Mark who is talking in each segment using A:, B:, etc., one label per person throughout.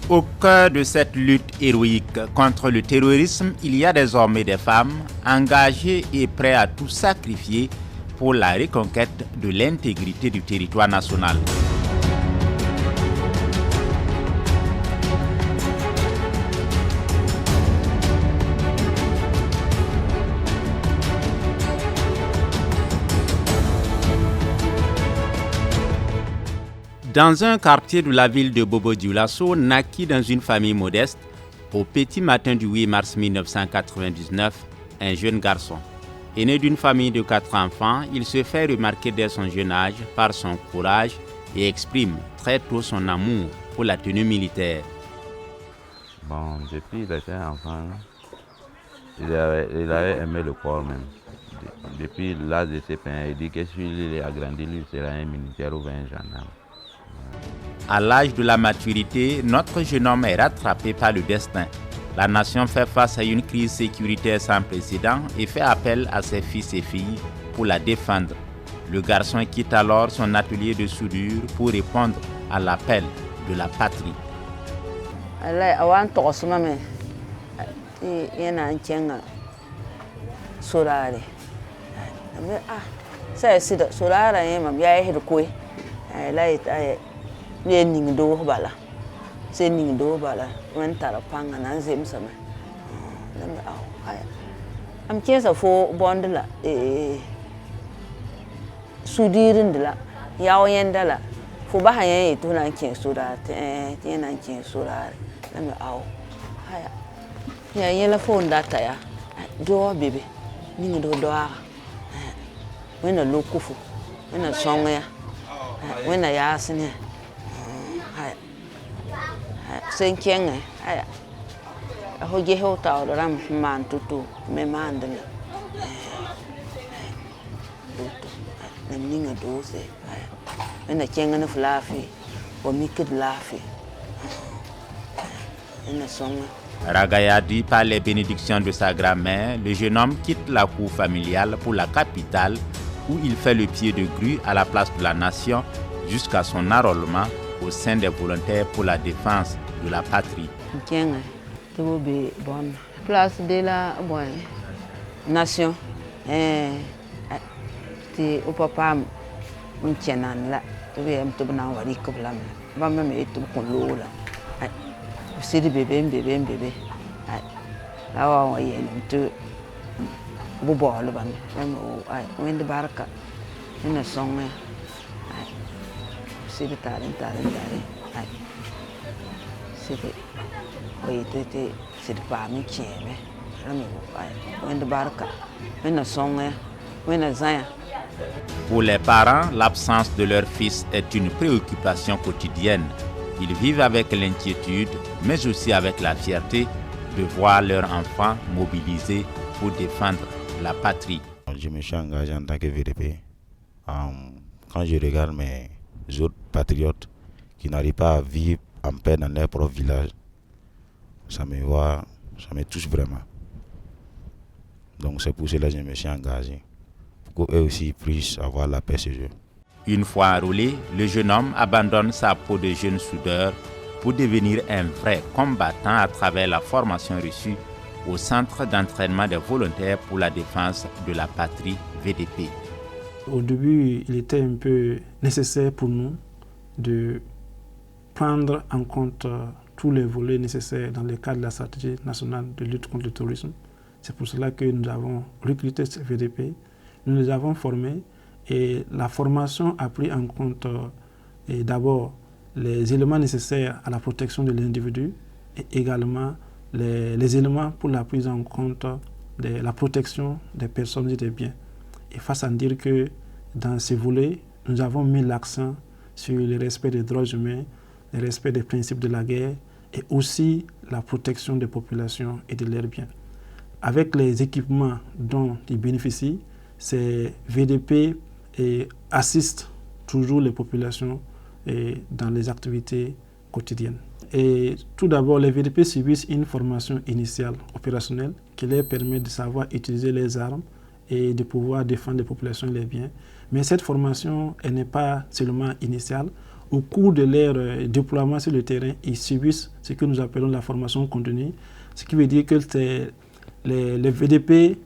A: Au cœur de cette lutte héroïque contre le terrorisme, il y a désormais des femmes engagées et prêtes à tout sacrifier pour la reconquête de l'intégrité du territoire national. Dans un quartier de la ville de Bobo-Dioulasso, naquit dans une famille modeste, au petit matin du 8 mars 1999, un jeune garçon. Né d'une famille de 4 enfants, il se fait remarquer dès son jeune âge par son courage et exprime très tôt son amour pour la tenue militaire.
B: Bon, depuis qu'il était enfant, il avait aimé le corps même. Depuis l'âge de ses parents, il dit que s'il est agrandi, lui sera un militaire ou un gendarme.
A: À l'âge de la maturité, notre jeune homme est rattrapé par le destin. La nation fait face à une crise sécuritaire sans précédent et fait appel à ses fils et filles pour la défendre. Le garçon quitte alors son atelier de soudure pour répondre à l'appel de la patrie.
C: Am kesa fo bondla sudirin de la yaw yenda la fo ba hayen to nan kin surat tin nan kin surat na aw haya ya yela fo ndata ya do bebe ni do do wena lokufu wena songa ya wena yasine haya sen kenga haya hoje hota ram man tutu me mandana namninga dose ena kenga na flafi o mikid lafi ena songa.
A: Ragayadi par les bénédictions de sa grand-mère, le jeune homme quitte la cour familiale pour la capitale où il fait le pied de grue à la place de la nation jusqu'à son enrôlement au sein des volontaires pour la défense de la patrie.
C: To be bon place de la bonne nation ti o papa mun kenan la to be am to bana wari ko blam ba me me to ko lola ai sidi bebe ai awa wa yen to bu bol ban ai wende baraka ina songa ai sidi tare ai sidi.
A: Pour les parents, l'absence de leur fils est une préoccupation quotidienne. Ils vivent avec l'inquiétude, mais aussi avec la fierté de voir leur enfant mobilisé pour défendre la patrie.
D: Je me suis engagé en tant que VDP. Quand je regarde mes autres patriotes qui n'arrivent pas à vivre en paix dans leur propre village, ça me touche vraiment. Donc c'est pour cela que je me suis engagé, pour qu'eux aussi puissent avoir la paix chez eux.
A: Une fois enrôlé, le jeune homme abandonne sa peau de jeune soudeur pour devenir un vrai combattant à travers la formation reçue au Centre d'entraînement des volontaires pour la défense de la patrie VDP.
E: Au début, il était un peu nécessaire pour nous de prendre en compte tous les volets nécessaires dans le cadre de la stratégie nationale de lutte contre le terrorisme. C'est pour cela que nous avons recruté ce VDP, nous les avons formés et la formation a pris en compte d'abord les éléments nécessaires à la protection de l'individu et également les éléments pour la prise en compte de la protection des personnes et des biens. Et face à dire que dans ces volets, nous avons mis l'accent sur le respect des droits humains, le respect des principes de la guerre et aussi la protection des populations et de leurs biens. Avec les équipements dont ils bénéficient, ces VDP assistent toujours les populations dans les activités quotidiennes. Et tout d'abord, les VDP subissent une formation initiale opérationnelle qui leur permet de savoir utiliser les armes et de pouvoir défendre les populations et les biens. Mais cette formation, elle n'est pas seulement initiale. au cours de leur déploiement sur le terrain, ils subissent ce que nous appelons la formation continue, ce qui veut dire que les VDP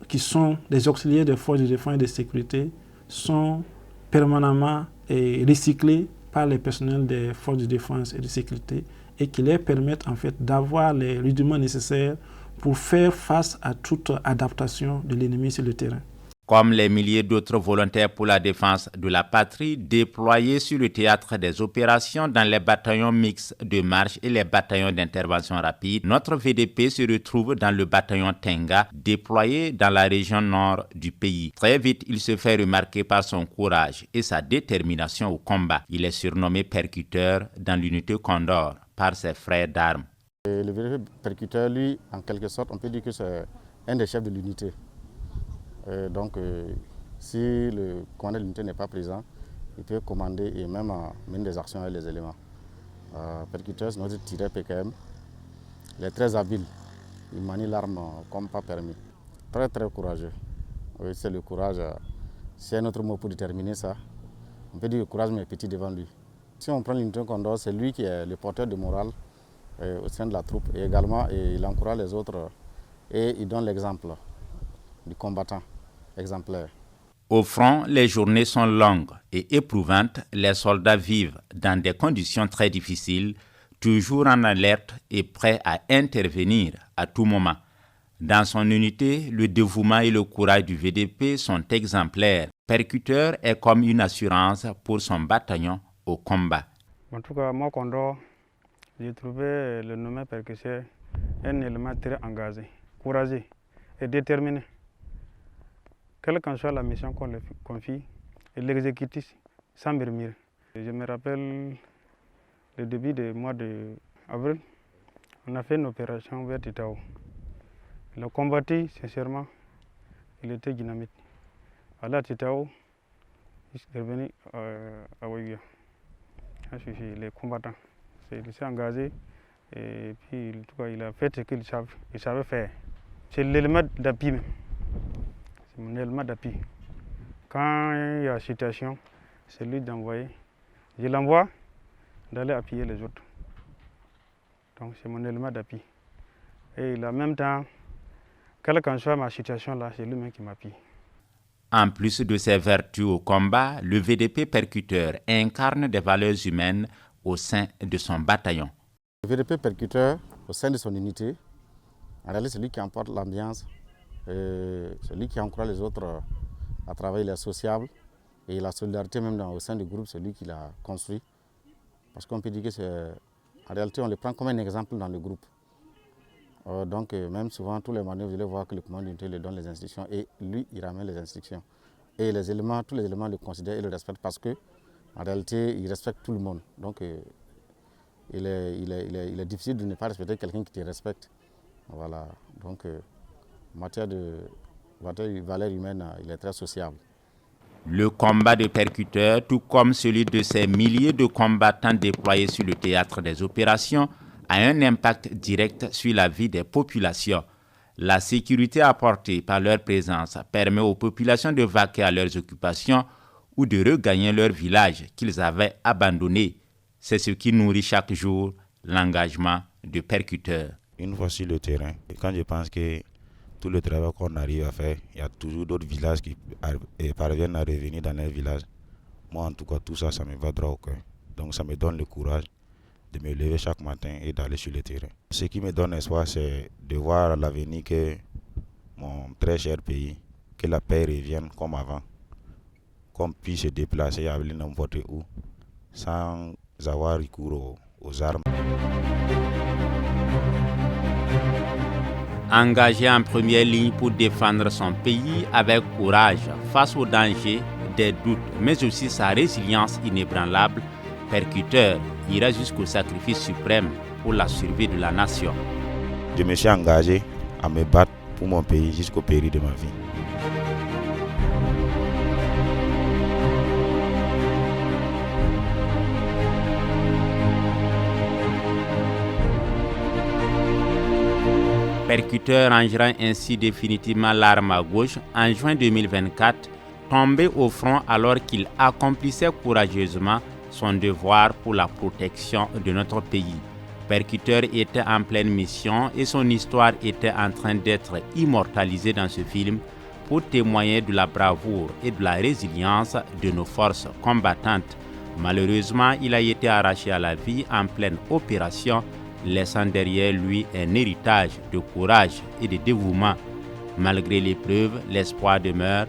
E: qui sont des auxiliaires des forces de défense et de sécurité sont permanemment recyclés par les personnels des forces de défense et de sécurité et qui leur permettent en fait d'avoir les rudiments nécessaires pour faire face à toute adaptation de l'ennemi sur le terrain.
A: Comme les milliers d'autres volontaires pour la défense de la patrie déployés sur le théâtre des opérations dans les bataillons mixtes de marche et les bataillons d'intervention rapide, notre VDP se retrouve dans le bataillon Tenga, déployé dans la région nord du pays. Très vite, il se fait remarquer par son courage et sa détermination au combat. Il est surnommé percuteur dans l'unité Condor par ses frères d'armes.
F: Le VDP percuteur, lui, en quelque sorte, on peut dire que c'est un des chefs de l'unité. Si le commandant de l'unité n'est pas présent, il peut commander et même mener des actions avec les éléments. Percuteur, c'est notre tireur PKM. Il est très habile. Il manie l'arme comme pas permis. Très très courageux. Oui, c'est le courage. C'est un autre mot pour déterminer ça. On peut dire que le courage mais petit devant lui. Si on prend l'unité Condor, c'est lui qui est le porteur de morale au sein de la troupe. Et également, il encourage les autres et il donne l'exemple du combattant exemplaire.
A: Au front, les journées sont longues et éprouvantes. Les soldats vivent dans des conditions très difficiles, toujours en alerte et prêts à intervenir à tout moment. Dans son unité, le dévouement et le courage du VDP sont exemplaires. Percuteur est comme une assurance pour son bataillon au combat.
G: En tout cas, moi, Condor, j'ai trouvé le nommé percuteur un élément très engagé, courageux et déterminé. Quelle qu'en soit la mission qu'on lui confie, il l'exécute sans murmure. Je me rappelle le début du mois d'avril, on a fait une opération vers Titao. Il a combattu, sincèrement, il était dynamite. À Titao, il est revenu à Ouïa. Les combattants, il s'est engagé et puis en tout cas, il a fait ce qu'il savait faire. C'est l'élément d'appui même. C'est mon élément d'appui. Quand il y a situation, c'est lui d'envoyer. Je l'envoie d'aller appuyer les autres. Donc c'est mon élément d'appui. Et en même temps, quelle qu'en soit ma situation là, c'est lui-même qui m'appuie.
A: En plus de ses vertus au combat, le VDP percuteur incarne des valeurs humaines au sein de son bataillon.
F: Le VDP percuteur, au sein de son unité, en réalité, c'est lui qui emporte l'ambiance, c'est lui qui encourage les autres à travailler les sociables et la solidarité même au sein du groupe, c'est lui qui l'a construit. Parce qu'on peut dire que c'est, en réalité, on le prend comme un exemple dans le groupe. Donc même souvent, tous les manœuvres, vous allez voir que le commandant d'unité lui donne les instructions et lui, il ramène les instructions. Et les éléments, tous les éléments le considèrent et le respectent parce que, en réalité, il respecte tout le monde. Donc il est difficile de ne pas respecter quelqu'un qui te respecte. Voilà. Donc en matière de valeur humaine, il est très sociable.
A: Le combat de percuteur, tout comme celui de ces milliers de combattants déployés sur le théâtre des opérations, a un impact direct sur la vie des populations. La sécurité apportée par leur présence permet aux populations de vaquer à leurs occupations ou de regagner leur village qu'ils avaient abandonné. C'est ce qui nourrit chaque jour l'engagement de percuteur.
D: Une fois sur le terrain, quand je pense que tout le travail qu'on arrive à faire, il y a toujours d'autres villages qui parviennent à revenir dans leur village. Moi, en tout cas, tout ça, ça me va droit au cœur. Donc, ça me donne le courage de me lever chaque matin et d'aller sur le terrain. Ce qui me donne espoir, c'est de voir à l'avenir que mon très cher pays, que la paix revienne comme avant, qu'on puisse se déplacer et aller n'importe où, sans avoir recours aux armes.
A: Engagé en première ligne pour défendre son pays avec courage face aux dangers, des doutes, mais aussi sa résilience inébranlable, percuteur ira jusqu'au sacrifice suprême pour la survie de la nation.
D: Je me suis engagé à me battre pour mon pays jusqu'au péril de ma vie.
A: Percuteur rangera ainsi définitivement l'arme à gauche en juin 2024, tombé au front alors qu'il accomplissait courageusement son devoir pour la protection de notre pays. Percuteur était en pleine mission et son histoire était en train d'être immortalisée dans ce film pour témoigner de la bravoure et de la résilience de nos forces combattantes. Malheureusement, il a été arraché à la vie en pleine opération, laissant derrière lui un héritage de courage et de dévouement. Malgré l'épreuve, l'espoir demeure.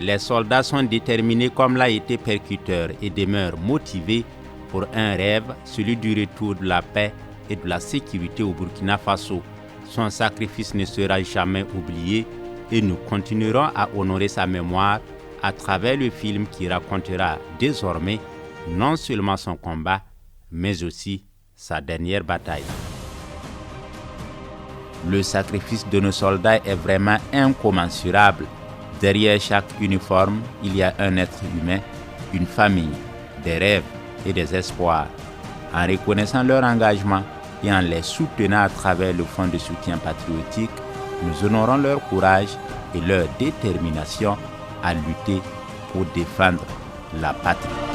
A: Les soldats sont déterminés comme l'a été Percuteur et demeurent motivés pour un rêve, celui du retour de la paix et de la sécurité au Burkina Faso. Son sacrifice ne sera jamais oublié et nous continuerons à honorer sa mémoire à travers le film qui racontera désormais non seulement son combat, mais aussi sa dernière bataille. Le sacrifice de nos soldats est vraiment incommensurable. Derrière chaque uniforme, il y a un être humain, une famille, des rêves et des espoirs. En reconnaissant leur engagement et en les soutenant à travers le Fonds de soutien patriotique, nous honorons leur courage et leur détermination à lutter pour défendre la patrie.